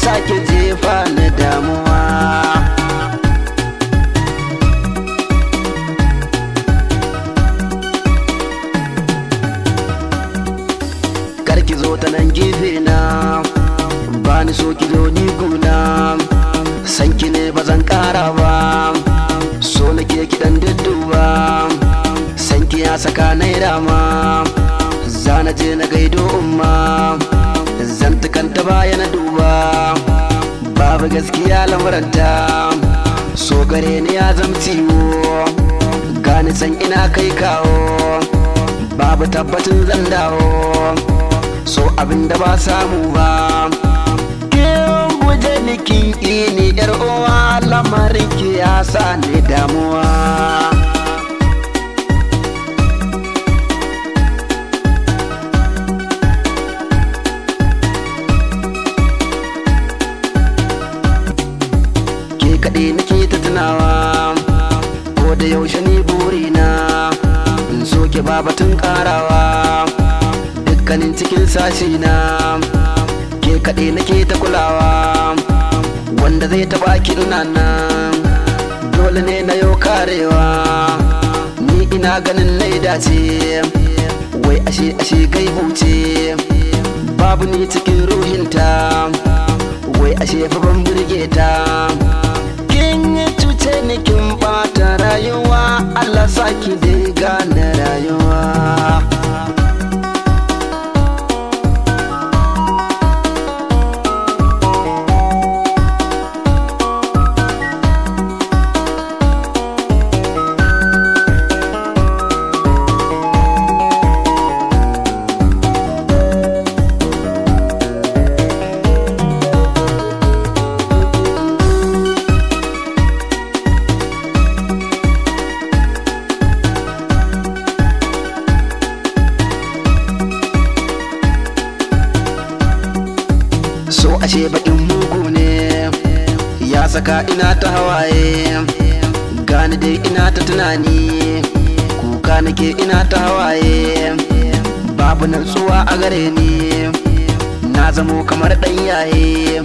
sake jefa ni damuwa. Karki zo ta nan gefe na, bani so ki zo ni guna, sanki ne ba zan kara ba, so nake ki dan dudduba, sanki ya saka naira ma, zana je na gaido umma, zantukanta baya na duba, babu gaskiya lamuranta, so gare ni ya zamciwo, gani san ina kai kawo, babu tabbatin zan dawo, so abinda ba samu ba. Kin guje ni kin ni yar uwa, lamarin ki ya sa ni damuwa. Ke kaɗai nake ta tunawa, ko da yaushe ni burina, in so ke ba batun karawa, dukkanin cikin sashi na, ke kaɗai nake ta kulawa, wanda zai taɓa ki ina nan, dole ne na yau karewa, ni ina ganin na dace, wai ashe gaibu ce, babu ni cikin ruhinta, wai ashe fa ban burge ta. Kin yi cuce ni kin ɓata rayuwa, Allah saki dai gane rayuwa. So ashe bakin mugu ne, ya saka ina ta hawaye, gani dai ina ta tunani, kuka nake ina ta hawaye, babu nutsuwa a gare ni, na zamo kamar ɗan yaye,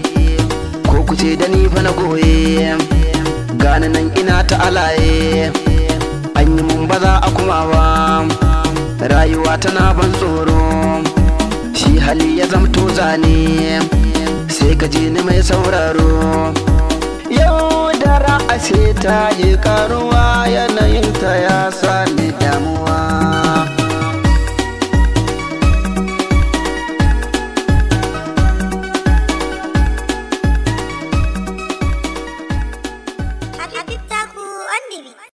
ko kuce da ni fa na goye, gani nan ina ta alaye, an yi mun ba za a kuma ba, rayuwa tana ban tsoro, shi hali ya zamto zane, sai ka ji ni mai sauraro. Yau da ra'ashe ta yi karuwa, yana